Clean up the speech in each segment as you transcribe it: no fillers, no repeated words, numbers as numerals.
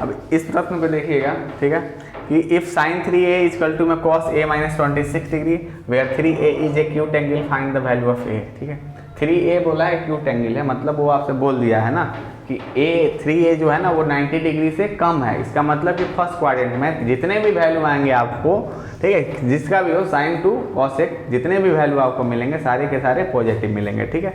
अब इस प्रश्न को देखिएगा, ठीक है, कि if sine 3a equal to में cos a minus 26 degree where 3a is a acute angle find the value of a। ठीक है, 3a बोला है एक्यूट एंगल है, मतलब वो आपसे बोल दिया है ना कि 3a जो है ना वो 90 डिग्री से कम है। इसका मतलब कि फर्स्ट क्वाड्रेंट में जितने भी वैल्यू आएंगे आपको, ठीक है, जिसका भी हो साइन 2 कॉस एक, जितने भी वैल्यू आपको मिलेंगे सारे के सारे पॉजिटिव मिलेंगे। ठीक है,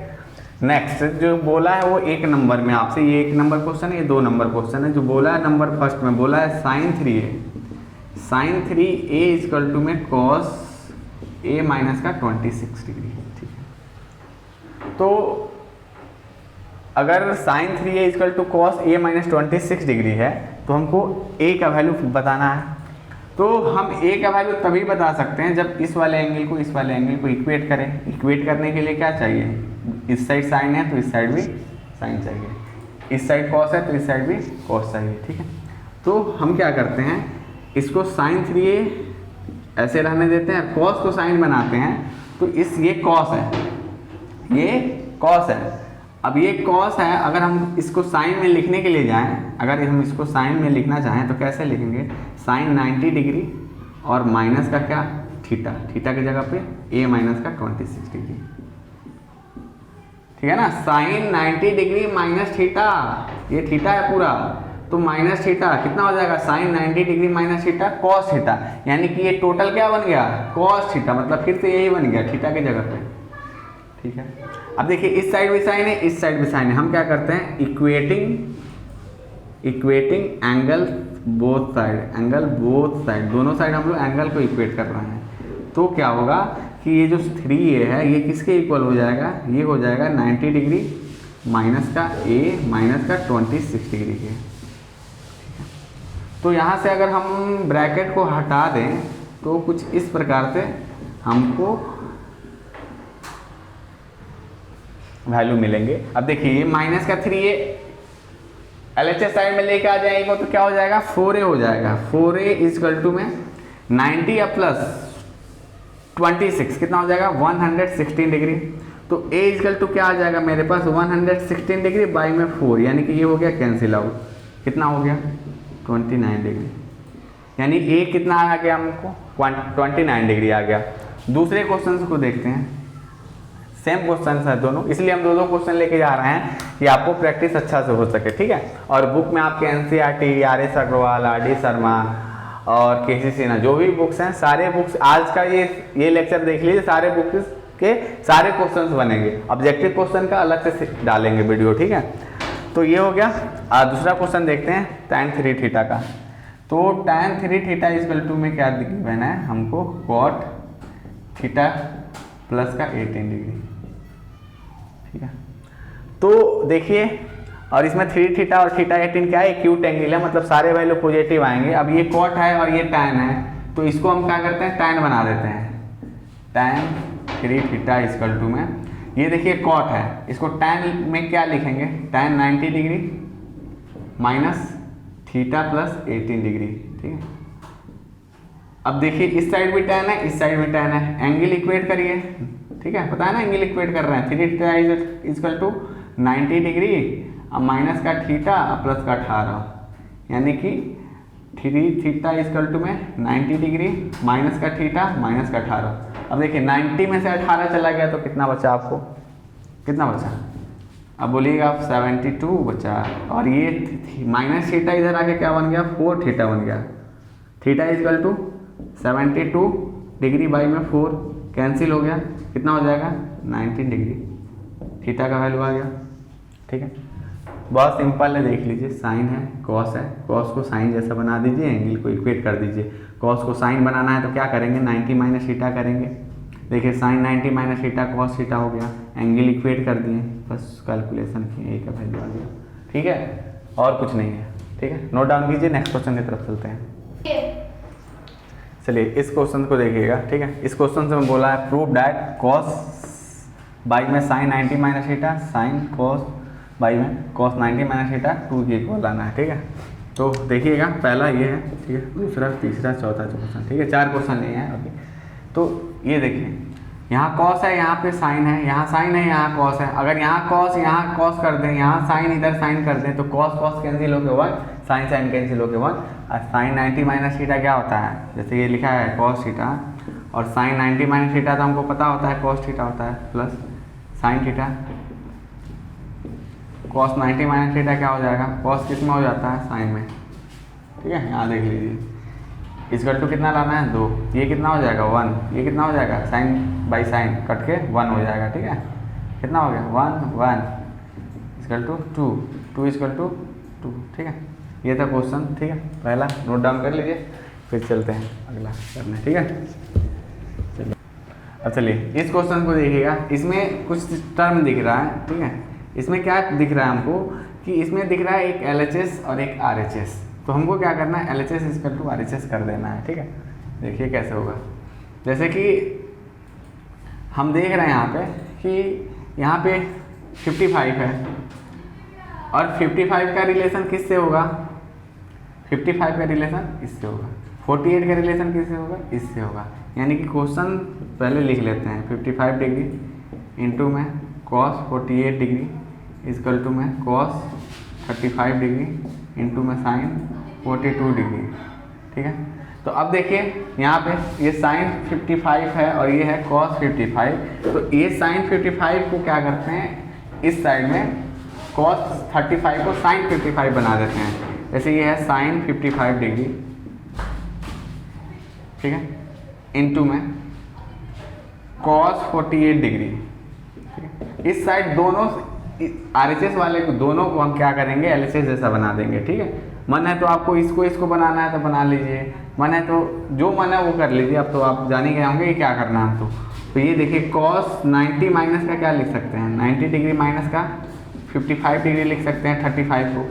नेक्स्ट जो बोला है वो 1 नंबर में आपसे, ये 1 नंबर क्वेश्चन है, ये 2 नंबर क्वेश्चन है। जो बोला है नंबर फर्स्ट में बोला है साइन 3a इक्वल टू में कॉस a माइनस का 26 डिग्री। ठीक है, तो अगर sine 3a equal to cos a minus 26 degree है तो हमको a का वैल्यू बताना है। तो हम a का वैल्यू तभी बता सकते हैं जब इस वाले एंगल को इस वाले एंगल को इक्वेट करें। इक्वेट करने के लिए क्या चाहिए, इस साइड साइन है तो इस साइड भी साइन चाहिए, इस साइड कॉस है तो इस साइड भी कॉस चाहिए। ठीक है, तो हम क्या करते हैं, इसको साइन 3a ऐसे रहने देते हैं, कॉस को साइन बनाते हैं, तो ये कॉस है, ये कॉस है। अब ये कॉस है, अगर हम इसको साइन में लिखने के लिए जाएं, अगर हम इसको साइन में लिखना चाहें तो कैसे लिखेंगे, साइन 90 डिग्री और माइनस का क्या, थीटा, थीटा की जगह पे a माइनस का 26 डिग्री। ठीक है ना, साइन 90 डिग्री माइनस थीटा, ये थीटा है पूरा, तो माइनस थीटा कितना हो जाएगा, sine 90 degree minus theta cos theta, यानी कि ये टोटल क्या बन गया, कॉस थीटा, मतलब फिर से यही बन गया थीटा की जगह पे। ठीक है, अब देखिए इस साइड भी साइन है, इस साइड भी साइन है, हम क्या करते हैं, equating angle both side, angle both side, दोनों साइड हम लोग एंगल को इक्वेट कर रहे हैं। तो क्या होगा कि ये जो 3a है ये किसके इक्वल हो जाएगा, ये हो जाएगा 90 डिग्री माइनस का a माइनस का 26 डिग्री के। तो यहाँ से अगर हम ब्रैकेट को हटा दें तो कुछ इस प्रकार से हमको वैल्यू मिलेंगे। अब देखिए ये माइनस का 3a LHS साइड में लेके आ जाएगा तो क्या हो जाएगा, 4a हो जाएगा। 4a इक्वल टू में 90 या प्लस 26 कितना हो जाएगा, 116 डिग्री। तो a इक्वल टू क्या आ जाएगा मेरे पास, 116 डिग्री बाई में 4, यानी कि ये हो गया कैंसिल आउट, कितना हो गया 29 डिग्री, यानी a कितना आ गया हमको 29 डिग्री आ गया। दूसरे क्वेश्चन को देखते हैं, सेम क्वेश्चन है दोनों, इसलिए हम दो क्वेश्चन लेके जा रहे हैं कि आपको प्रैक्टिस अच्छा से हो सके। ठीक है, और बुक में आपके NCERT, RS Agarwal, RD Sharma और KC सिन्हा जो भी बुक्स हैं, सारे बुक्स आज का ये लेक्चर देख लीजिए, सारे बुक्स के सारे क्वेश्चंस बनेंगे, ऑब्जेक्टिव क्वेश्चन का अलग से डालेंगे वीडियो। ठीक है, तो ये हो गया। दूसरा क्वेश्चन देखते हैं tan 3 थीटा का। तो tan 3 थीटा इक्वल टू में क्या गिवन है हमको, cot थीटा प्लस का 18 डिग्री। ठीक है, तो देखिए, और इसमें 3 थीटा और थीटा 18 क्या है, एक्यूट एंगल है, मतलब सारे वैल्यू पॉजिटिव आएंगे। अब ये कॉट है और ये टैन है, तो इसको हम क्या करते हैं, टैन बना देते हैं। tan 3 थीटा इक्वल टू में ये देखिए कॉट है, इसको टैन में क्या लिखेंगे, tan 90 degree minus theta plus 18 degree. ठीक है, अब देखिए इस साइड भी टैन है, इस साइड भी टैन है, एंगल इक्वेट करिए। ठीक है, पता है ना एंगल इक्वेट कर रहे हैं, 3 थीटा इक्वल टू 90 डिग्री अब माइनस का थीटा प्लस का 18, यानी कि 3 थीटा इक्वल टू में 90 डिग्री माइनस का थीटा माइनस का 18। अब देखिए 90 में से 18 चला गया तो कितना बचा आपको, कितना बचा, अब बोलिएगा आप 72 बचा, और ये माइनस थीटा इधर आके क्या बन गया, 4 थीटा बन गया। Theta equal to 72 degree by में 4 कैंसिल हो गया, कितना हो जाएगा 19 डिग्री, थीटा का वैल्यू आ गया। ठीक है, बहुत सिंपल है, देख लीजिए, साइन है कॉस है, कॉस को साइन जैसा बना दीजिए, एंगल को इक्वेट कर दीजिए। कॉस को साइन बनाना है तो क्या करेंगे, 90 माइनस थीटा करेंगे। देखिए sine 90 minus theta cos theta हो गया, एंगल इक्वेट कर दिए, बस कैलकुलेशन किए, a का वैल्यू आ गया। ठीक है, और कुछ नहीं है। ठीक है, नोट डाउन कीजिए, नेक्स्ट क्वेश्चन की तरफ चलते हैं। चलिए इस क्वेश्चन को देखिएगा। ठीक है, इस क्वेश्चन से मैं बोला है प्रूव दैट कॉस बाई में sine 90 minus theta sine cos by में कॉस 90 माइनस थीटा 2 के इक्वल लाना है। ठीक है, तो देखिएगा पहला ये है, ठीक है, दूसरा तीसरा चौथा क्वेश्चन। ठीक है, 4 क्वेश्चन लिए हैं अभी। तो ये देखिए यहाँ कॉस है, यहाँ पे साइन है, यहाँ साइन है, यहाँ कॉस है। अगर यहाँ कॉस कर दें, यहाँ साइन इधर साइन कर दें तो कॉस कॉस कैंसिल होके 1, साइन साइन कैंसिल होके 1। और साइन 90 माइनस थीटा क्या होता है, जैसे ये लिखा है कॉस थीटा, और साइन 90 माइनस थीटा तो हमको पता होता है कॉस थीटा होता है, plus sine theta. Cos 90 minus theta क्या हो जाएगा, कॉस किस में हो जाता है, साइन में। ठीक है, यहाँ देख लीजिए, इक्वल टू कितना लाना है 2, ये कितना हो जाएगा 1, ये कितना हो जाएगा साइन बाई साइन कट के 1 हो जाएगा। ठीक है, कितना हो गया 1 1 इक्वल टू 2, 2 इक्वल टू 2। ठीक है, ये था क्वेश्चन। ठीक है, पहला नोट डाउन कर लीजिए, फिर चलते हैं अगला करने। ठीक है, चलिए अब चलिए इस क्वेश्चन को देखिएगा, इसमें कुछ टर्म दिख रहा है। ठीक है, इसमें क्या दिख रहा है हमको कि इसमें दिख रहा है एक LHS और एक RHS। तो हमको क्या करना है, LHS इक्वल टू RHS कर देना है। ठीक है, देखिए कैसे होगा। जैसे कि हम देख रहे हैं यहाँ पे कि यहाँ पे 55 है और 55 का रिलेशन किससे होगा, 55 का रिलेशन इससे होगा, 48 का रिलेशन किससे होगा, इससे होगा। यानी कि क्वेश्चन पहले लिख लेते हैं, 55 डिग्री इंटू में कॉस 48 डिग्री इक्वल टू में कॉस 35 डिग्री इंटू में साइन 42 डिग्री। ठीक है, तो अब देखिए यहाँ पे ये साइन 55 है और ये है कॉस 55। तो ये साइन 55 को क्या करते हैं, इस साइड में कॉस 35 को साइन 55 बना देते हैं। जैसे ये है साइन 55 डिग्री, ठीक है, इंटू में कॉस 48 डिग्री। ठीक है, इस साइड दोनों RHS वाले को दोनों को हम क्या करेंगे, LHS जैसा बना देंगे। ठीक है, मन है तो आपको इसको बनाना है तो बना लीजिए, मन है तो जो मन है वो कर लीजिए। अब तो आप जान ही गए होंगे कि क्या करना है हमको। तो ये देखिए कॉस 90 माइनस का क्या लिख सकते हैं, 90 डिग्री माइनस का 55 डिग्री लिख सकते हैं 35 को।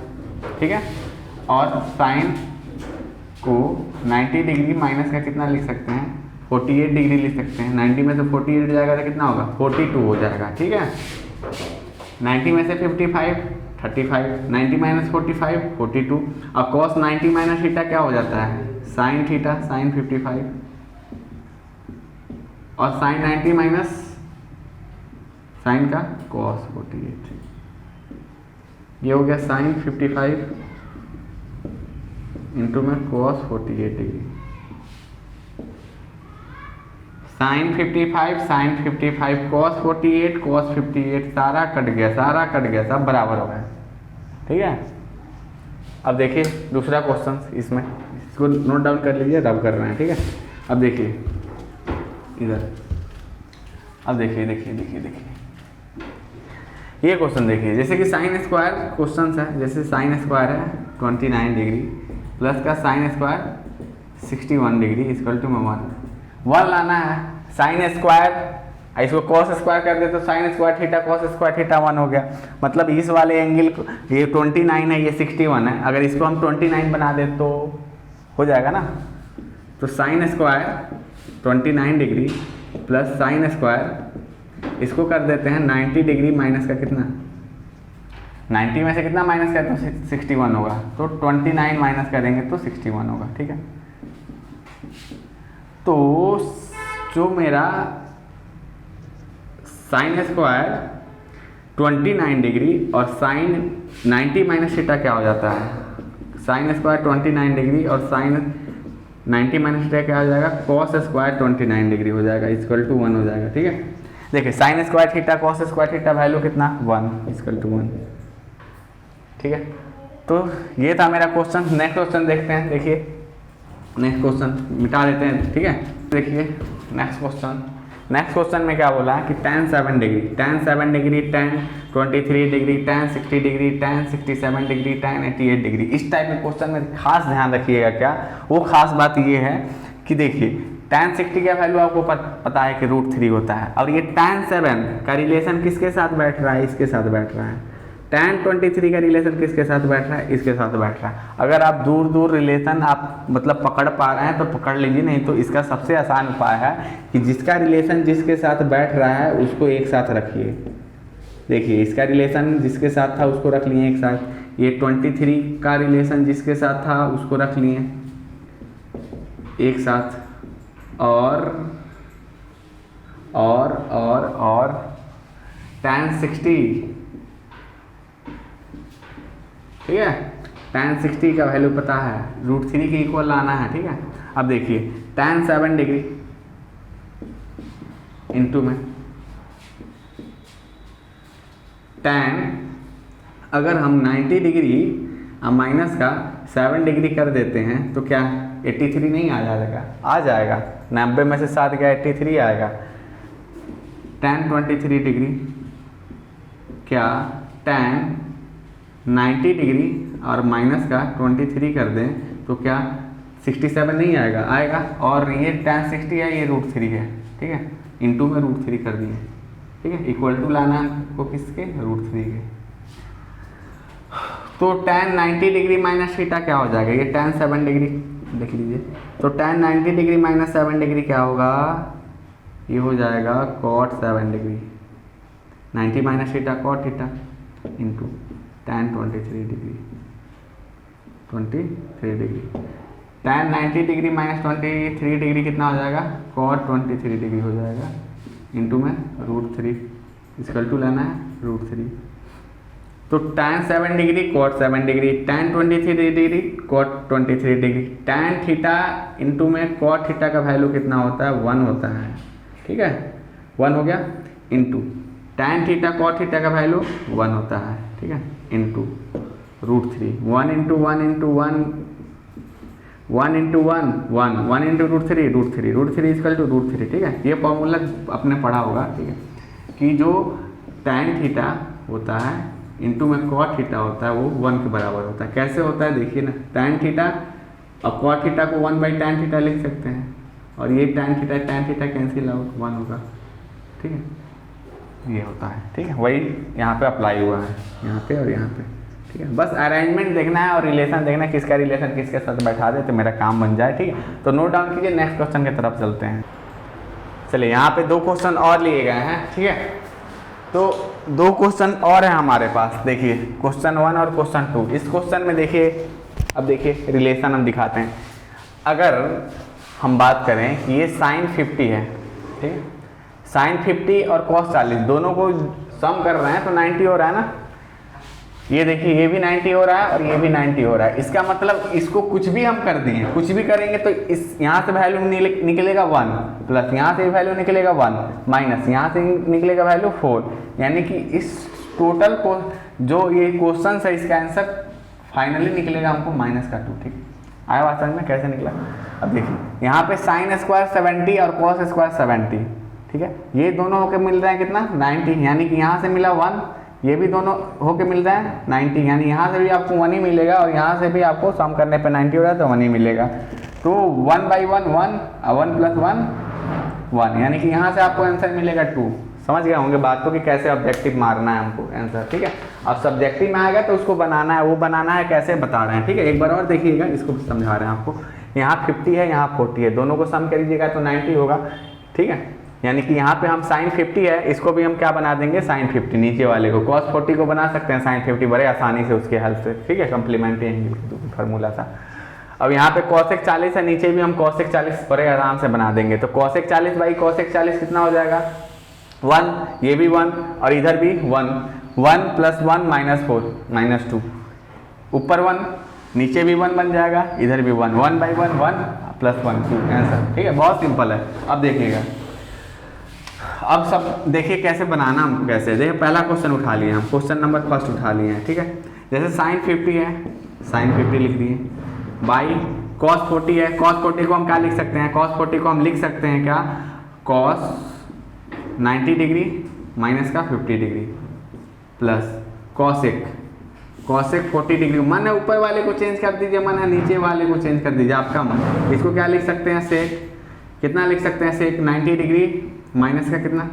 ठीक है, और साइन को 90 डिग्री माइनस का कितना लिख सकते हैं, 48 डिग्री लिख सकते हैं। 90 में से 48 जाएगा तो कितना होगा, 42 हो जाएगा। ठीक है, 90 में से 55 35, 90 माइनस 45 42। अब कॉस 90 माइनस थीटा क्या हो जाता है, साइन थीटा, साइन 55, और साइन 90 माइनस साइन का कॉस 48। ये हो गया साइन 55 इंटू में कॉस 48 डिग्री। साइन 55 कॉस 48 सारा कट गया, सब बराबर हो गया। ठीक है, अब देखिए दूसरा क्वेश्चन, इसमें इसको नोट डाउन कर लीजिए, रब कर रहे हैं। ठीक है, अब देखिए इधर, अब देखिए ये क्वेश्चन देखिए, जैसे कि साइन स्क्वायर क्वेश्चन है, जैसे साइन स्क्वायर है 29 डिग्री प्लस का sine square 61 degree equal to में 1 लाना है। साइन स्क्वायर, इसको कॉस स्क्वायर कर दे तो sine square theta cos square theta 1 हो गया। मतलब इस वाले एंगल को, ये 29 है, ये 61 है, अगर इसको हम 29 बना दे तो हो जाएगा ना। तो sine square 29 degree plus sign square, इसको कर देते हैं 90 डिग्री माइनस का कितना, 90 में से कितना माइनस करें तो 61 होगा, तो 29 माइनस करेंगे तो 61 होगा। ठीक है, तो जो मेरा साइन स्क्वायर 29 डिग्री और साइन 90 माइनस थीटा क्या हो जाता है, साइन स्क्वायर 29 डिग्री और साइन 90 माइनस थीटा क्या हो जाएगा, कॉस स्क्वायर 29 डिग्री हो जाएगा इक्वल टू 1 हो जाएगा। ठीक है, देखिए sign square theta cos square theta value कितना 1 इक्वल टू 1। ठीक है, तो ये था मेरा क्वेश्चन। नेक्स्ट क्वेश्चन देखते हैं। देखिए नेक्स्ट क्वेश्चन मिटा देते हैं। ठीक है, देखिए नेक्स्ट क्वेश्चन में क्या बोला है कि tan 7 degree, tan 23 degree, tan 60 degree, tan 67 degree, tan 88 degree, इस टाइप के क्वेश्चन में खास ध्यान रखिएगा। क्या वो खास बात ये है कि देखिए tan 60 का वैल्यू आपको पता है कि √3 होता है, और ये tan 7 का रिलेशन किसके साथ बैठ रहा है, इसके साथ बैठ रहा है। tan 23 का रिलेशन किसके साथ बैठ रहा है, इसके साथ बैठ रहा है। अगर आप दूर रिलेशन आप मतलब पकड़ पा रहे हैं तो पकड़ लीजिए, नहीं तो इसका सबसे आसान उपाय है कि जिसका रिलेशन जिसके साथ बैठ रहा है उसको एक साथ रखिए। देखिए इसका रिलेशन जिसके साथ था उसको रख लिए एक साथ, ये 23 का रिलेशन जिसके साथ था उसको रख लिए एक साथ, और और tan 60, ठीक है, tan 60 का वैल्यू पता है, √3 के इक्वल लाना है, ठीक है। अब देखिए tan 7 डिग्री इंटू में tan, अगर हम 90 डिग्री माइनस का 7 डिग्री कर देते हैं तो क्या 83 नहीं आ जाएगा? आ जाएगा, 90 में से 7 गया 83 आएगा। tan 23 डिग्री, क्या tan 90 डिग्री और माइनस का 23 कर दें तो क्या 67 नहीं आएगा? आएगा। और ये tan 60 है, ये √3 है, ठीक है, इंटू में √3 कर दिए, ठीक है, इक्वल टू लाना को किसके? √3 के। तो tan 90 डिग्री माइनस थीटा क्या हो जाएगा? ये tan 7 डिग्री देख लीजिए, तो tan 90 डिग्री माइनस 7 डिग्री क्या होगा? ये हो जाएगा cot 7 degree, 90 minus theta cot theta into tan 23 degree, 23 degree. tan 90 degree minus 23 degree कितना हो जाएगा? cot 23 डिग्री हो जाएगा, इंटू में √3 इसकल टू लेना है √3। तो tan 7 degree cot 7 degree, tan 23 degree cot 23 degree, tan theta into में cot थीटा का वैल्यू कितना होता है? 1 होता है, ठीक है, 1 हो गया, into tan theta cot theta का वैल्यू 1 होता है, ठीक है, into √3, 1 into 1 into 1, 1 into 1 1, 1 into √3 equal to √3, ठीक है। ये फॉर्मूला आपने पढ़ा होगा, ठीक है, कि जो tan थीटा होता है इंटू में cot थीटा होता है वो 1 के बराबर होता है। कैसे होता है देखिए ना, tan थीटा और cot थीटा को 1/tan थीटा लिख सकते हैं, और ये tan थीटा कैंसिल आउट 1 होगा, ठीक है, ये होता है, ठीक है। वही यहाँ पे अप्लाई हुआ है, यहाँ पे और यहाँ पे, ठीक है। बस अरेंजमेंट देखना है और रिलेशन देखना है, किसका रिलेशन किसके साथ बैठा दे तो मेरा काम बन जाए, ठीक है। तो नोट डाउन कीजिए, नेक्स्ट क्वेश्चन की तरफ चलते हैं। चलिए यहाँ पे 2 क्वेश्चन और लिए गए हैं, ठीक है, तो 2 क्वेश्चन और हैं हमारे पास। देखिए क्वेश्चन 1 और क्वेश्चन 2। इस क्वेश्चन में देखिए, अब देखिए रिलेशन हम दिखाते हैं। अगर हम बात करें कि ये sin 50 है, ठीक है, sin 50 और cos 40 दोनों को सम कर रहे हैं तो 90 हो रहा है ना। ये देखिए ये भी 90 हो रहा है और ये भी 90 हो रहा है। इसका मतलब इसको कुछ भी हम कर दिए, कुछ भी करेंगे तो इस यहाँ से वैल्यू निकलेगा 1, प्लस यहाँ से वैल्यू निकलेगा 1, माइनस यहाँ से निकलेगा वैल्यू 4, यानी कि इस टोटल को जो ये क्वेश्चन है इसका आंसर फाइनली निकलेगा हमको -2, ठीक। आया बात समझ में कैसे निकला? अब देखिए यहाँ पे sin स्क्वायर 70 और cos स्क्वायर 70, ठीक है, ये दोनों होके मिल रहे हैं कितना? 90, यानी कि यहाँ से मिला 1, ये भी दोनों होके मिल रहा है 90, यानी यहाँ से भी आपको 1 ही मिलेगा और यहाँ से भी आपको सम करने पे 90 हो रहा है तो 1 ही मिलेगा। तो 1/1 1, 1 + 1 1, यानी कि यहाँ से आपको आंसर मिलेगा 2। समझ गए होंगे बात को कि कैसे ऑब्जेक्टिव मारना है हमको आंसर, ठीक है। अब सब्जेक्टिव में आएगा तो उसको बनाना है, वो बनाना है कैसे बता रहे हैं, ठीक है। एक बार और देखिएगा, इसको समझा रहे हैं आपको। यहाँ 50 है, यहाँ 40 है, दोनों को सम करिएगा तो 90 होगा, ठीक है। यानी कि यहाँ पे हम sin 50 है, इसको भी हम क्या बना देंगे? sin 50, नीचे वाले को cos 40 को बना सकते हैं sin 50 बड़े आसानी से उसके हेल्प से, ठीक है, कम्प्लीमेंट्री फार्मूला था। अब यहाँ पे cosec 40 है, नीचे भी हम cosec 40 बड़े आराम से बना देंगे। तो cosec 40 बाई cosec 40 कितना हो जाएगा? 1, ये भी 1 और इधर भी 1, 1 + 1 -4 -2, ऊपर 1 नीचे भी 1 बन जाएगा, इधर भी 1, 1/1 1 + 1 2 आंसर, ठीक है। बहुत सिंपल है। अब देखिएगा, अब सब देखिए कैसे बनाना हमको, कैसे देखिए। पहला क्वेश्चन उठा लिए हम, क्वेश्चन नंबर फर्स्ट उठा लिए हैं, ठीक है। जैसे sin 50 है, sin 50 लिख दिए, बाई cos 40 है, cos 40 को हम क्या लिख सकते हैं? cos 40 को हम लिख सकते हैं क्या? cos 90 डिग्री माइनस का 50 डिग्री प्लस cosec 40 डिग्री। मन है ऊपर वाले को चेंज कर दीजिए, मन है नीचे वाले को चेंज कर दीजिए, आपका मन। इसको क्या लिख सकते हैं? sec कितना लिख सकते हैं? sec 90 डिग्री माइनस का कितना?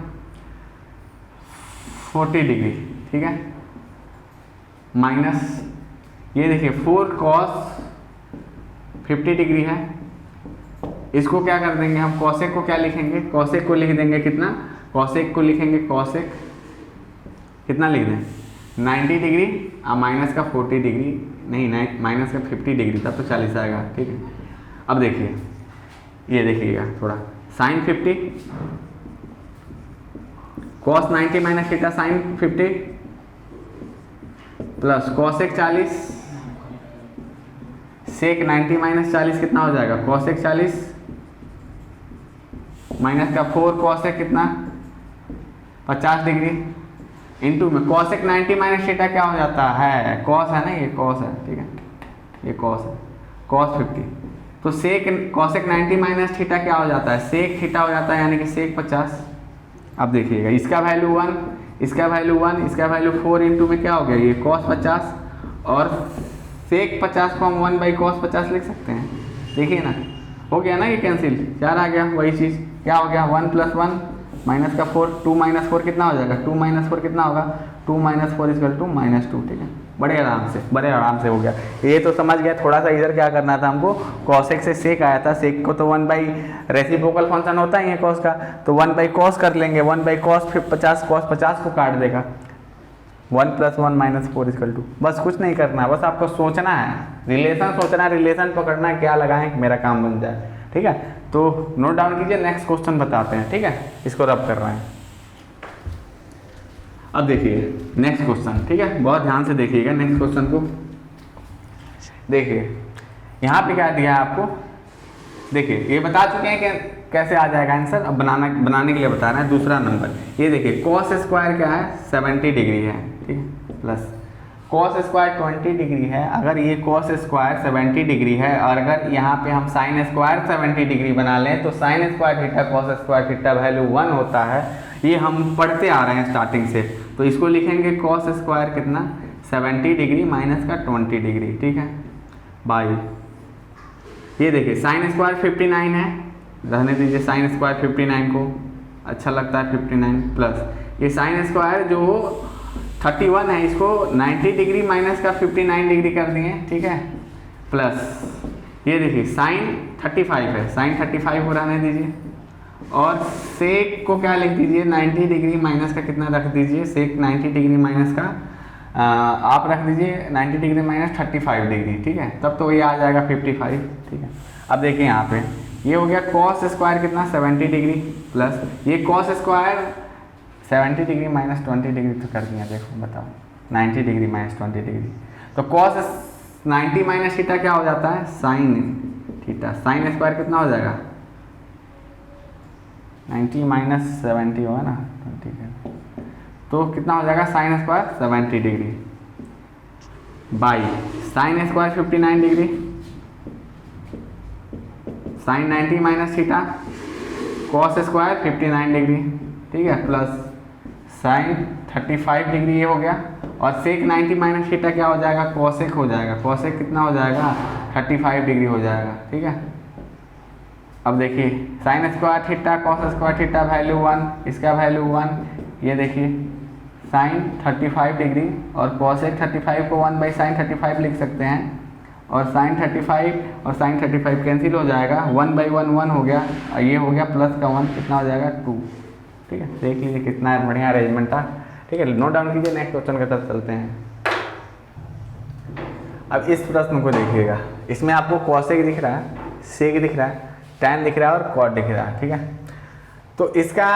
40 डिग्री, ठीक है, माइनस ये देखिए 4 cos 50 डिग्री है। इसको क्या कर देंगे हम? cosec को क्या लिखेंगे? cosec को लिख देंगे कितना? cosec को लिखेंगे cosec कितना लिख दें? 90 डिग्री और माइनस का 40 डिग्री, नहीं माइनस का 50 डिग्री, तब तो 40 आएगा, ठीक है। अब देखिए, ये देखिएगा थोड़ा sin 50 cos 90 minus theta sign 50 plus cosec 40 sec 90 minus 40 कितना हो जाएगा cosec 40 माइनस का 4 cosec कितना 50 डिग्री इंटू में cosec 90 माइनस थीटा क्या हो जाता है cos है ना, ये cos है, ठीक है, ये cos है, cos 50 तो sec cosec 90 माइनस थीटा क्या हो जाता है sec थीटा हो जाता है, यानी कि sec 50। अब देखिएगा इसका वैल्यू 1, इसका वैल्यू 1, इसका वैल्यू 4 इंटू में क्या हो गया ये cos 50 और sec 50 को हम 1/cos 50 लिख सकते हैं। देखिए ना, हो गया ना ये कैंसिल, 4 आ गया, वही चीज़ क्या हो गया 1 + 1 माइनस का 4, 2 - 4 कितना हो जाएगा 2 - 4 कितना होगा 2 - 4 = -2, ठीक है, बड़े आराम से हो गया। ये तो समझ गया। थोड़ा सा इधर क्या करना था हमको, cosec से sec आया था, sec को तो 1 रेसिप्रोकल फंक्शन होता ही है cos का, तो 1/cos कर लेंगे, 1/cos फिर 50 cos 50 को काट देगा, 1 + 1 - 4 = बस कुछ नहीं करना, बस आपको सोचना है, रिलेशन सोचना है, रिलेशन पकड़ना है, क्या लगाएं मेरा काम बन जाए, ठीक है। तो नोट डाउन कीजिए, नेक्स्ट क्वेश्चन बताते हैं, ठीक है, इसको रब कर रहे हैं। अब देखिए नेक्स्ट क्वेश्चन, ठीक है, बहुत ध्यान से देखिएगा नेक्स्ट क्वेश्चन को। देखिए यहाँ पे क्या दिया है आपको, देखिए ये बता चुके हैं कि कैसे आ जाएगा आंसर, अब बनाने के लिए बता रहे हैं। दूसरा नंबर ये देखिए cos स्क्वायर क्या है 70 डिग्री है, ठीक है, प्लस cos स्क्वायर 20 डिग्री है। अगर ये cos स्क्वायर 70 डिग्री है और अगर यहाँ पे हम साइन स्क्वायर 70 डिग्री बना लें तो sine square theta cos square theta value 1 होता है। ये हम पढ़ते आ रहे हैं स्टार्टिंग से, तो इसको लिखेंगे cos स्क्वायर कितना 70 डिग्री माइनस का 20 डिग्री, ठीक है, बाई ये देखिए साइन स्क्वायर 59 है, रहने दीजिए साइन स्क्वायर 59 को, अच्छा लगता है 59, प्लस ये साइन स्क्वायर जो 31 है इसको 90 डिग्री माइनस का 59 डिग्री कर दिए, ठीक है, प्लस ये देखिए साइन 35 है, साइन 35 को रहने दीजिए और सेक को क्या लिख दीजिए 90 डिग्री माइनस का कितना रख दीजिए, सेक 90 डिग्री माइनस का आप रख दीजिए 90 डिग्री माइनस 35 डिग्री, ठीक है, तब तो ये आ जाएगा 55, ठीक है। अब देखिए यहाँ पे ये हो गया cos स्क्वायर कितना 70 डिग्री प्लस ये cos square 70 degree minus 20 degree तो कर दिया, देखो बताओ 90 डिग्री माइनस 20 डिग्री, तो cos 90 माइनस थीटा क्या हो जाता है साइन थीटा, साइन स्क्वायर कितना हो जाएगा 90 माइनस 70 होगा ना 20 का, तो कितना हो जाएगा sine square 70 degree by sine square 59 degree sine 90 minus theta cos square 59 degree, ठीक है, प्लस साइन 35 डिग्री ये हो गया और सेक 90 माइनस थीटा क्या हो जाएगा कॉसेक हो जाएगा, कॉसेक कितना हो जाएगा 35 डिग्री हो जाएगा, ठीक है। अब देखिए sign square theta cos square theta value 1, इसका वैल्यू 1, ये देखिए साइन 35 डिग्री और कॉसेक 35 को 1/sin 35 लिख सकते हैं और साइन 35 और साइन 35 कैंसिल हो जाएगा, 1/1 1 हो गया और ये हो गया प्लस का 1 कितना हो जाएगा 2, ठीक है। देख लीजिए कितना बढ़िया अरेंजमेंट था, ठीक है। नोट डाउन कीजिए, नेक्स्ट क्वेश्चन की तरफ चलते हैं। अब इस प्रश्न को देखिएगा, इसमें आपको कॉसेक दिख रहा है, सेक दिख रहा है, टैन दिख रहा है और कॉट दिख रहा है, ठीक है। तो इसका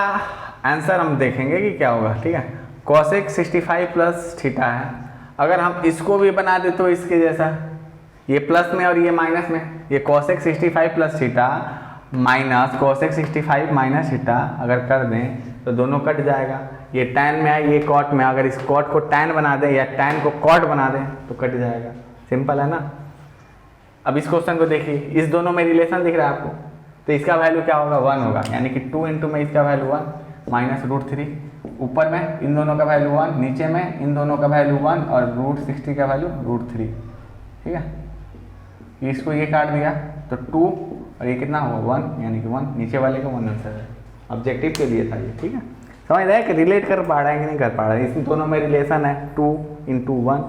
आंसर हम देखेंगे कि क्या होगा, ठीक है। कॉसेक 65 प्लस थीटा है, अगर हम इसको भी बना दे तो इसके जैसा, ये प्लस में और ये माइनस में, ये cosec 65 plus theta minus cosec 65 minus theta अगर कर दें तो दोनों कट जाएगा, ये टैन में है ये कॉट में, अगर इस कॉट को टैन बना दें या टैन को कॉट बना दें तो कट जाएगा, सिंपल है ना। अब इस क्वेश्चन को देखिए, इस दोनों में रिलेशन दिख रहा है आपको, तो इसका वैल्यू क्या होगा 1 होगा, यानी कि 2 इंटू में इसका वैल्यू 1 माइनस √3, ऊपर में इन दोनों का वैल्यू 1, नीचे में इन दोनों का वैल्यू 1 और √60 का वैल्यू √3, ठीक है। इसको ये काट दिया तो 2 और ये कितना होगा 1, यानी कि 1, नीचे वाले का 1 आंसर है, ऑब्जेक्टिव के लिए था ये, ठीक है। समझ रहे हैं कि रिलेट कर पा रहे हैं कि नहीं कर पा रहे हैं, इसमें दोनों में रिलेशन है 2 इंटू 1,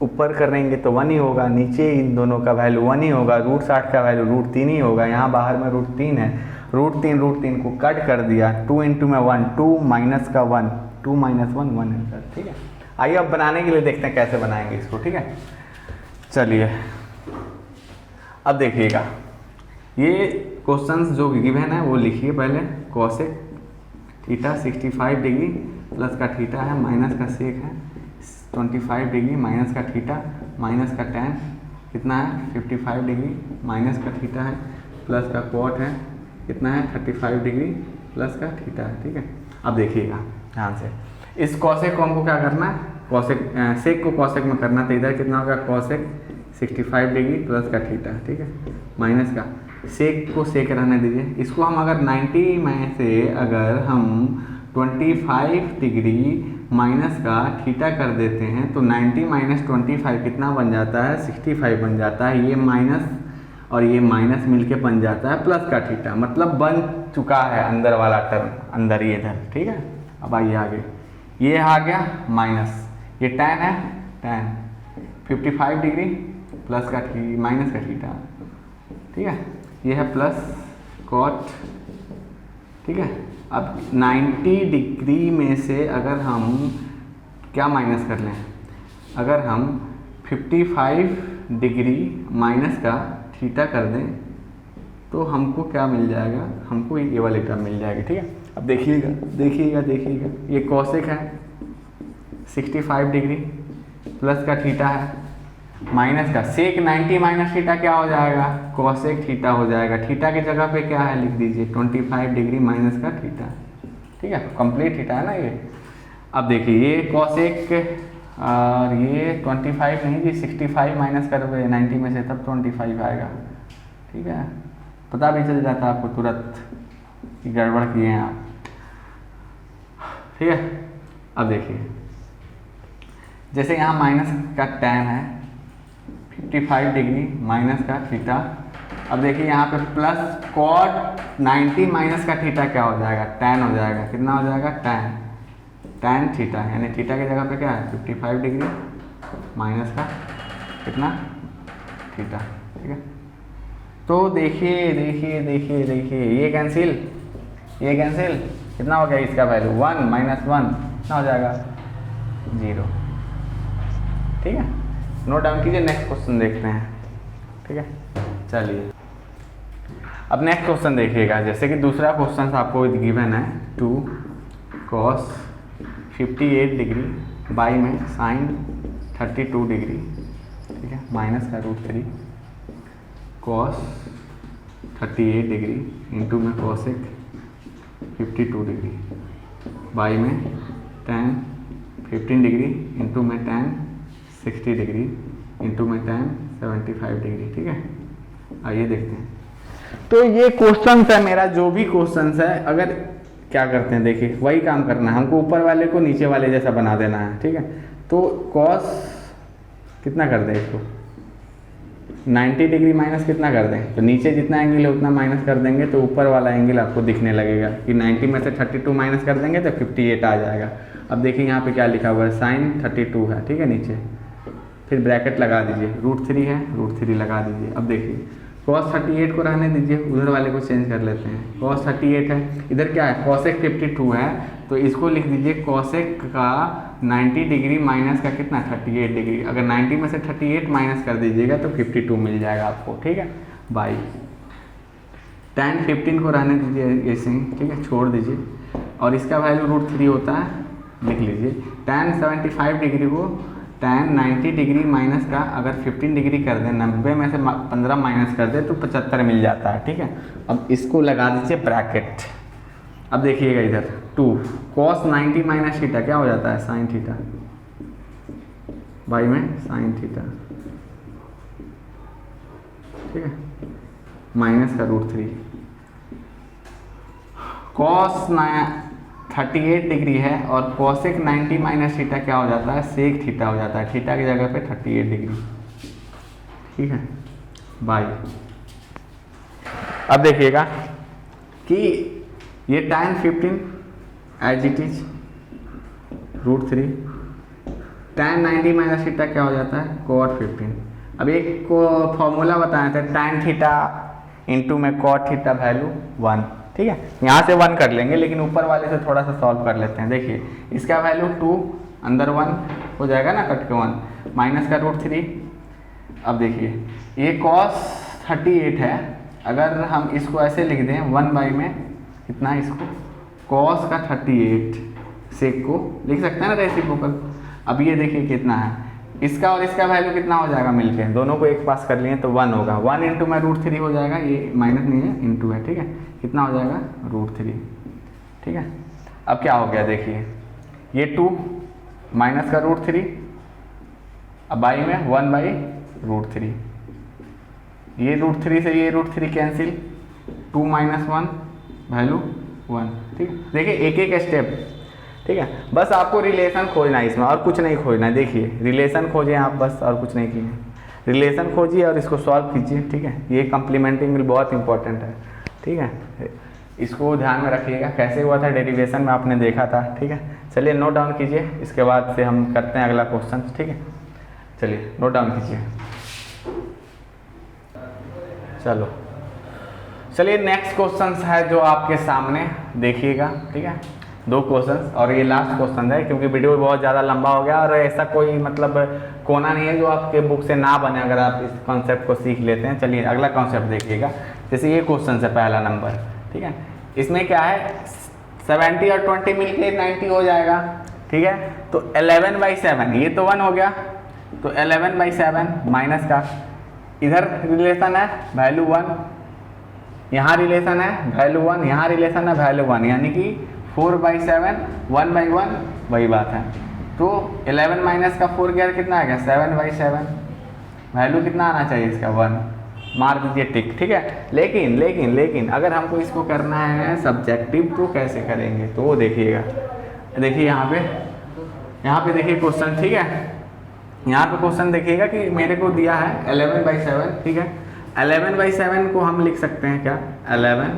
ऊपर करेंगे तो 1 ही होगा, नीचे इन दोनों का वैल्यू 1 ही होगा, √60 का वैल्यू √3 ही होगा, यहाँ बाहर में √3 है, √3 को कट कर दिया, 2 इंटू में 1, 2 माइनस का 1, 2 माइनस 1 1 आंसर, ठीक है। आइए अब बनाने के लिए देखते हैं कैसे बनाएंगे इसको, ठीक है। चलिए अब देखिएगा, ये क्वेश्चंस जो गिवन है वो लिखिए पहले, कॉसेक थीटा 65 डिग्री प्लस का थीटा है माइनस का सेक है 25 डिग्री माइनस का थीटा माइनस का tan कितना है 55 डिग्री माइनस का थीटा है प्लस का कॉट है कितना है 35 डिग्री प्लस का थीटा है। ठीक है, अब देखिएगा ध्यान से, इस कॉसेक को हमको क्या करना है, कॉसेक सेक को कॉसेक में करना, तो इधर कितना होगा कॉसेक 65 डिग्री प्लस का थीटा। ठीक है, माइनस का सेक को सेक रहने दीजिए। इसको हम अगर 90 में से अगर हम 25 डिग्री माइनस का थीटा कर देते हैं तो 90 माइनस 25 कितना बन जाता है 65 बन जाता है। ये माइनस और ये माइनस मिलके बन जाता है प्लस का थीटा, मतलब बन चुका है अंदर वाला टर्म, अंदर ये इधर। ठीक है, अब आइए आगे, ये आ गया माइनस, ये tan है, tan 55 डिग्री प्लस का माइनस का थीटा। ठीक है, ये है प्लस कॉट। ठीक है, अब 90 डिग्री में से अगर हम क्या माइनस कर लें, अगर हम 55 डिग्री माइनस का थीटा कर दें तो हमको क्या मिल जाएगा, हमको ये वाली टर्म मिल जाएगी। ठीक है, अब देखिएगा देखिएगा देखिएगा, ये कॉसेक है 65 डिग्री प्लस का थीटा है माइनस का सेक 90 माइनस थीटा क्या हो जाएगा कॉसेक थीटा हो जाएगा। थीटा की जगह पे क्या है लिख दीजिए 25 डिग्री माइनस का थीटा। ठीक है, कंप्लीट थीटा है ना ये। अब देखिए ये कॉसेक और ये 25 नहीं जी 65 माइनस करोगे 90 में से तब 25 आएगा। ठीक है, पता भी चल जाता है आपको तुरंत कि गड़बड़ किए हैं आप। ठीक है, अब देखिए जैसे यहाँ माइनस का tan है 55 डिग्री माइनस का थीटा। अब देखिए यहाँ पे प्लस कॉट 90 माइनस का थीटा क्या हो जाएगा tan हो जाएगा, कितना हो जाएगा tan थीटा, यानी थीटा की जगह पे क्या है 55 डिग्री माइनस का कितना थीटा। ठीक है, तो देखिए देखिए देखिए देखिए ये कैंसिल कितना हो गया इसका वैल्यू 1 माइनस 1 कितना हो जाएगा 0। ठीक है, नोट डाउन कीजिए, नेक्स्ट क्वेश्चन देखते हैं। ठीक है, चलिए अब नेक्स्ट क्वेश्चन देखिएगा। जैसे कि दूसरा क्वेश्चन आपको गिवन है 2 cos 58 डिग्री बाई में साइन 32 डिग्री। ठीक है, माइनस का √3 cos 38 डिग्री इंटू में cosec 52 डिग्री बाई में tan 15 डिग्री इंटू में tan 60 डिग्री इंटू में tan 75 डिग्री। ठीक है, आइए देखते हैं। तो ये क्वेश्चन है मेरा, जो भी क्वेश्चन है अगर क्या करते हैं देखिए वही काम करना है हमको, ऊपर वाले को नीचे वाले जैसा बना देना है। ठीक है, तो cos कितना कर दें इसको 90 डिग्री माइनस कितना कर दें, तो नीचे जितना एंगल है उतना माइनस कर देंगे तो ऊपर वाला एंगल आपको दिखने लगेगा कि 90 में से 32 माइनस कर देंगे तो 58 आ जाएगा। अब देखिए यहाँ पे क्या लिखा हुआ है साइन 32 है। ठीक है, नीचे फिर ब्रैकेट लगा दीजिए, √3 है √3 लगा दीजिए। अब देखिए cos 38 को रहने दीजिए, उधर वाले को चेंज कर लेते हैं। cos 38 है, इधर क्या है cosec 52 है, तो इसको लिख दीजिए cosec का 90 डिग्री माइनस का कितना 38 डिग्री। अगर 90 में से 38 माइनस कर दीजिएगा तो 52 मिल जाएगा आपको। ठीक है, बाई tan 15 को रहने दीजिए ऐसे ही। ठीक है, छोड़ दीजिए, और इसका वैल्यू √3 होता है, लिख लीजिए। tan 75 डिग्री को tan 90 डिग्री माइनस का अगर 15 डिग्री कर दें, 90 में से 15 माइनस कर दें तो 75 मिल जाता है। ठीक है, अब इसको लगा दीजिए ब्रैकेट। अब देखिएगा इधर 2 cos 90 माइनस थीटा क्या हो जाता है साइन थीटा बाई में साइन थीटा। ठीक है, माइनस का √3 cos 38 डिग्री है और cosec 90 माइनस थीटा क्या हो जाता है सेक थीटा हो जाता है, थीटा की जगह पे 38 डिग्री। ठीक है, बाई अब देखिएगा कि ये tan 15 as it is √3 tan 90 minus theta क्या हो जाता है cot 15। अब एक को फॉर्मूला बताया था tan थीटा इंटू में cot थीटा वैल्यू 1। ठीक है, यहाँ से 1 कर लेंगे लेकिन ऊपर वाले से थोड़ा सा सॉल्व कर लेते हैं। देखिए इसका वैल्यू 2 अंदर 1 हो जाएगा ना, कट के 1 माइनस का √3। अब देखिए ये cos 38 है, अगर हम इसको ऐसे लिख दें 1 बाई में कितना इसको कॉस का 38 सेक को लिख सकते हैं ना रेसिप्रोकल। अब ये देखिए कितना है, इसका और इसका वैल्यू कितना हो जाएगा मिलके, दोनों को एक पास कर लिए तो 1 होगा। 1 इंटू में √3 हो जाएगा, ये माइनस नहीं है इंटू है, ठीक है। कितना हो जाएगा √3, ठीक है। अब क्या हो गया देखिए, ये 2 माइनस का √3, अब बाई में 1/√3, ये √3 से ये √3 कैंसिल, 2 - 1 वैल्यू 1, ठीक है। देखिए एक एक स्टेप, ठीक है। बस आपको रिलेशन खोजना है इसमें, और कुछ नहीं खोजना है। देखिए रिलेशन खोजें आप, बस और कुछ नहीं किए, रिलेशन खोजिए और इसको सॉल्व कीजिए, ठीक है। ये कंप्लीमेंटिंग बहुत इंपॉर्टेंट है, ठीक है। इसको ध्यान में रखिएगा, कैसे हुआ था डेरिवेशन में आपने देखा था, ठीक है। चलिए नोट डाउन कीजिए, इसके बाद से हम करते हैं अगला क्वेश्चन, ठीक है। चलिए नोट डाउन कीजिए। चलिए नेक्स्ट क्वेश्चन है जो आपके सामने देखिएगा, ठीक है। 2 क्वेश्चन और ये लास्ट क्वेश्चन है, क्योंकि वीडियो बहुत ज़्यादा लंबा हो गया और ऐसा कोई मतलब कोना नहीं है जो आपके बुक से ना बने अगर आप इस कॉन्सेप्ट को सीख लेते हैं। चलिए अगला कॉन्सेप्ट देखिएगा। जैसे ये क्वेश्चन है पहला नंबर, ठीक है। इसमें क्या है, 70 और 20 मिलके 90 हो जाएगा, ठीक है। तो 11/7 ये तो 1 हो गया, तो 11/7 माइनस का, इधर रिलेशन है वैल्यू 1, यहाँ रिलेशन है वैल्यू 1, यहाँ रिलेशन है वैल्यू 1, यानी कि 4/7 1/1 वही बात है। तो 11 माइनस का 4 गया कितना आ गया 7/7, वैल्यू कितना आना चाहिए इसका 1, मार दीजिए टिक, ठीक है। लेकिन अगर हमको इसको करना है सब्जेक्टिव तो कैसे करेंगे, तो वो देखिएगा। देखिए यहाँ पे देखिए क्वेश्चन, ठीक है। यहाँ पे क्वेश्चन देखिएगा कि मेरे को दिया है 11/7, ठीक है। 11/7 को हम लिख सकते हैं क्या 11।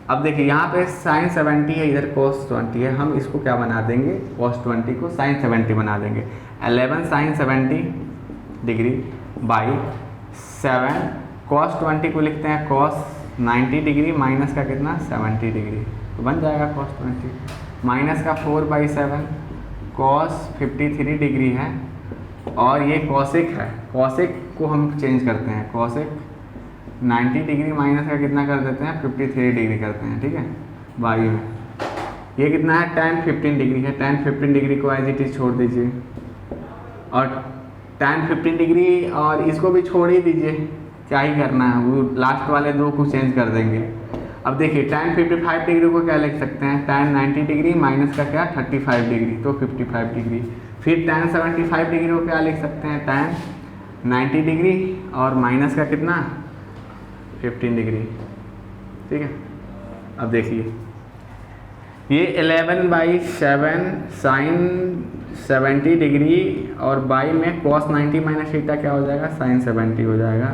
अब देखिए यहाँ पे sin 70 है, इधर cos 20 है, हम इसको क्या बना देंगे cos 20 को sin 70 बना देंगे। 11 sin 70 डिग्री बाई 7 cos 20 को लिखते हैं cos 90 डिग्री माइनस का कितना 70 डिग्री, तो बन जाएगा cos 20 माइनस का 4/7 cos 53 डिग्री है, और ये cosec है, cosec को हम चेंज करते हैं, cosec 90 डिग्री माइनस का कितना कर देते हैं 53 डिग्री करते हैं, ठीक है। बाई में ये कितना है tan 15 डिग्री है, tan 15 डिग्री को एज इट इज छोड़ दीजिए, और tan 15 डिग्री और इसको भी छोड़ ही दीजिए, क्या ही करना है, वो लास्ट वाले 2 को चेंज कर देंगे। अब देखिए tan 55 डिग्री को क्या लिख सकते हैं tan 90 डिग्री माइनस का क्या 35 डिग्री, तो 55 डिग्री। फिर tan 75 डिग्री को क्या लिख सकते हैं tan 90 डिग्री और माइनस का कितना 15 डिग्री, ठीक है। अब देखिए ये 11/7 sin 70 डिग्री और बाई में cos 90 माइनस थीटा क्या हो जाएगा sin 70 हो जाएगा,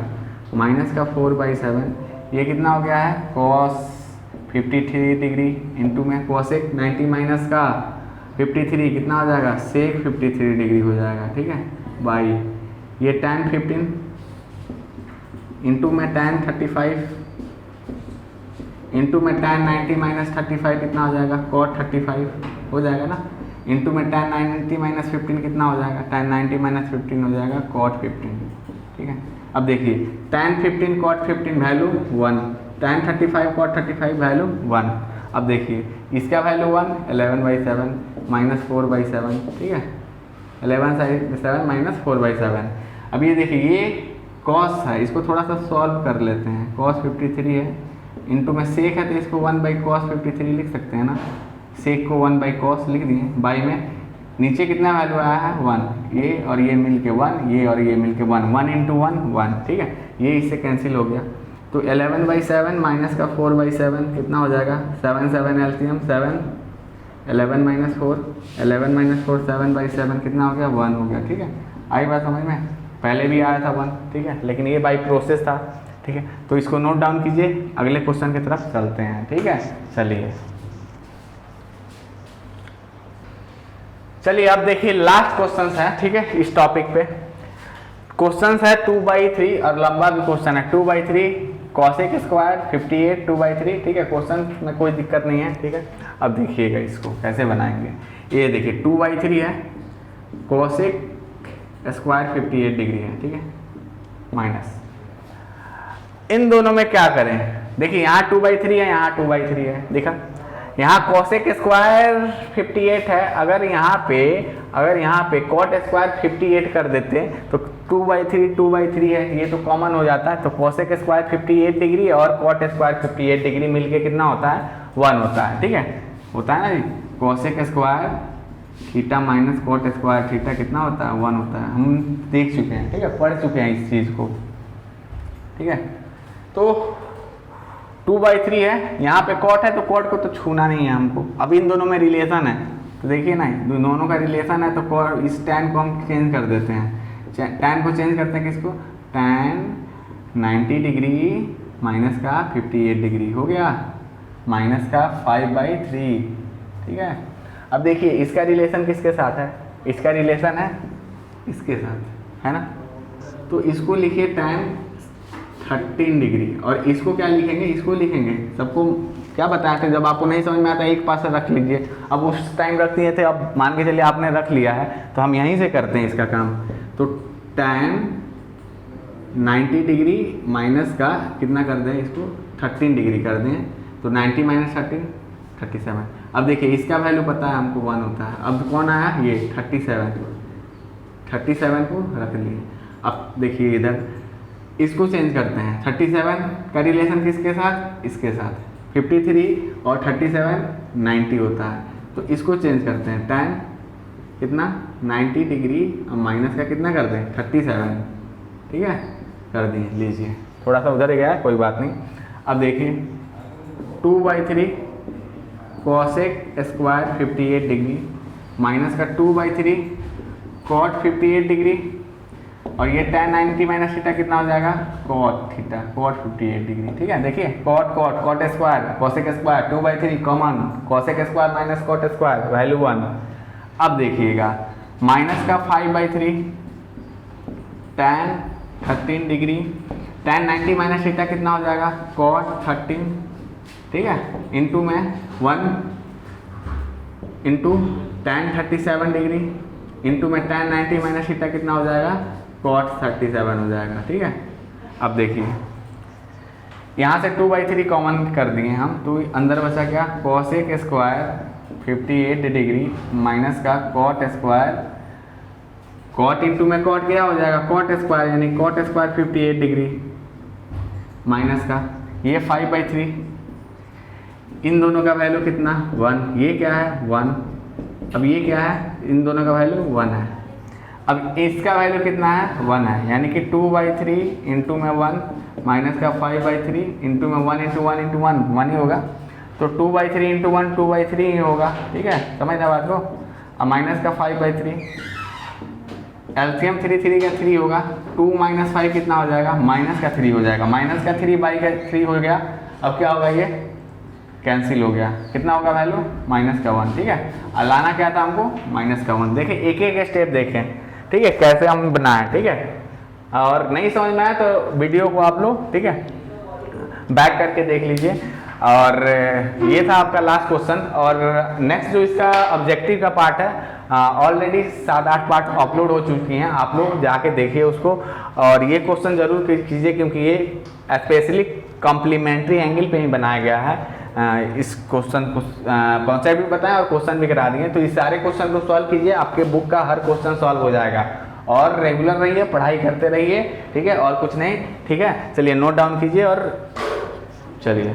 माइनस का 4/7 ये कितना हो गया है cos 53 डिग्री इंटू में cosec 90 माइनस का 53 कितना हो जाएगा sec 53 डिग्री हो जाएगा, ठीक है। बाई ये tan 15 इंटू में tan 35 इंटू में tan 90 माइनस 35 कितना हो जाएगा cot 35 हो जाएगा ना, इंटू में tan 90 माइनस 15 कितना हो जाएगा tan 90 माइनस 15 हो जाएगा cot 15, ठीक है। अब देखिए tan 15 cot 15 value 1, tan 35 cot 35 value 1। अब देखिए इसका वैल्यू 1 11/7 माइनस 4/7, ठीक है। 11/7 माइनस 4/7। अब ये देखिए ये cos है, इसको थोड़ा सा सॉल्व कर लेते हैं, cos 53 है इंटू में sec है तो इसको 1/cos 53 लिख सकते हैं ना, sec को 1/cos लिख दिए, बाई में नीचे कितना वैल्यू आया है 1, ये और ये मिल के 1, ये और ये मिल के 1, 1 इंटू 1 1, ठीक है। ये इससे कैंसिल हो गया, तो 11/7 माइनस का 4/7 कितना हो जाएगा 7 7 LCM 7, 11 माइनस 4 11 माइनस 4 7/7 कितना हो गया 1 हो गया, ठीक है। आई बात समझ में, पहले भी आया था 1, ठीक है, लेकिन ये बाई प्रोसेस था, ठीक है। तो इसको नोट डाउन कीजिए, अगले क्वेश्चन की तरफ चलते हैं, ठीक है। चलिए अब देखिए लास्ट क्वेश्चन है, ठीक है, इस टॉपिक पे क्वेश्चन है 2/3 और लंबा भी क्वेश्चन है 2/3 cosec स्क्वायर 58 2/3, ठीक है। क्वेश्चन में कोई दिक्कत नहीं है, ठीक है। अब देखिएगा इसको कैसे बनाएंगे, ये देखिए 2/3 है, cosec स्क्वायर 58 डिग्री है, ठीक है, माइनस इन दोनों में क्या करें, देखिए यहाँ 2/3 है, यहाँ 2/3 है, देखा यहाँ कोसेक स्क्वायर 58 है, अगर यहाँ पे कॉट स्क्वायर 58 कर देते तो 2/3 है, ये तो कॉमन हो जाता है। तो कोसेक स्क्वायर 58 डिग्री और कॉट स्क्वायर 58 डिग्री मिलके कितना होता है, 1 होता है। ठीक है, होता है ना जी, cosec square theta minus cot square theta कितना होता है, 1 होता है। हम देख चुके हैं, ठीक है, पढ़ चुके हैं इस चीज़ को। ठीक है, तो 2/3 है, यहाँ पे कॉट है तो कॉट को तो छूना नहीं है हमको। अब इन दोनों में रिलेशन है तो देखिए ना, दोनों का रिलेशन है तो इस tan को हम चेंज कर देते हैं। tan को चेंज करते हैं किसको, tan 90 डिग्री माइनस का 58 डिग्री हो गया, माइनस का 5/3। ठीक है, अब देखिए इसका रिलेशन किसके साथ है, इसका रिलेशन है इसके साथ, है ना। तो इसको लिखिए tan 13 डिग्री और इसको क्या लिखेंगे, इसको लिखेंगे। सबको क्या बताया था, जब आपको नहीं समझ में आता एक पास रख लीजिए। अब उस टाइम रख दिए थे, अब मान के चलिए आपने रख लिया है तो हम यहीं से करते हैं इसका काम। तो tan 90 डिग्री माइनस का कितना कर दें, इसको 13 डिग्री कर दें। तो 90 माइनस 13 37। अब देखिए इसका वैल्यू पता है हमको 1 होता है। अब कौन आया, ये 37 को रख लिए। अब देखिए इधर इसको चेंज करते हैं, 37 का रिलेशन किसके साथ, इसके साथ। 53 और 37 90 होता है, तो इसको चेंज करते हैं। tan कितना 90 डिग्री और माइनस का कितना कर दें 37। ठीक है, कर दिए, लीजिए थोड़ा सा उधर गया है, कोई बात नहीं। अब देखिए 2/3 कोसेक स्क्वायर 58 डिग्री माइनस का 2/3 कॉट 58 डिग्री और ये tan 90 माइनस थीटा कितना हो जाएगा, कॉट थीटा, कॉट 58 डिग्री। ठीक है, देखिए cot square cosec square 2/3 common, cosec square minus cot square value 1। अब देखिएगा माइनस का 5/3 tan 13 degree, tan 90 minus theta कितना हो जाएगा, कॉट 13। ठीक है, इंटू में 1 इंटू tan 37 डिग्री इंटू में tan 90 माइनस थीटा कितना हो जाएगा, कॉट 37 हो जाएगा। ठीक है, अब देखिए यहाँ से 2/3 कॉमन कर दिए हम, तो अंदर बचा क्या, कोसेक स्क्वायर 58 डिग्री माइनस का कॉट स्क्वायर, कॉट इंटू में कॉट क्या हो जाएगा, कॉट स्क्वायर, यानी कॉट स्क्वायर 58 डिग्री माइनस का ये 5/3। इन दोनों का वैल्यू कितना 1, ये क्या है 1, अब ये क्या है, इन दोनों का वैल्यू 1 है। अब इसका वैल्यू कितना है 1 है, यानी कि 2/3 इंटू में 1 माइनस का 5/3 इंटू में 1 इंटू 1 इंटू 1 ही होगा। तो 2/3 इंटू 1 2/3 ही होगा। ठीक है, समझना बात को। अब माइनस का 5/3 एलसीएम 3 का 3 होगा, 2 माइनस 5 कितना हो जाएगा, माइनस का 3 हो जाएगा, माइनस का 3/3 हो गया। अब क्या होगा, ये कैंसिल हो गया, कितना होगा वैल्यू -1। ठीक है, और लाना क्या था हमको -1। देखिए एक एक स्टेप देखें, ठीक है, कैसे हम बनाएं। ठीक है, और नहीं समझ में आया तो वीडियो को आप लोग, ठीक है, बैक करके देख लीजिए। और ये था आपका लास्ट क्वेश्चन। और नेक्स्ट जो इसका ऑब्जेक्टिव का पार्ट है, ऑलरेडी 7-8 पार्ट अपलोड हो चुकी हैं, आप लोग जाके देखिए उसको। और ये क्वेश्चन जरूर कीजिए क्योंकि ये स्पेशली कॉम्प्लीमेंट्री एंगल पे ही बनाया गया है। इस क्वेश्चन को कॉन्सेप्ट भी बताएं और क्वेश्चन भी करा दिए, तो इस सारे क्वेश्चन को सॉल्व कीजिए, आपके बुक का हर क्वेश्चन सॉल्व हो जाएगा। और रेगुलर रहिए, पढ़ाई करते रहिए, ठीक है, और कुछ नहीं। ठीक है, चलिए नोट डाउन कीजिए और चलिए।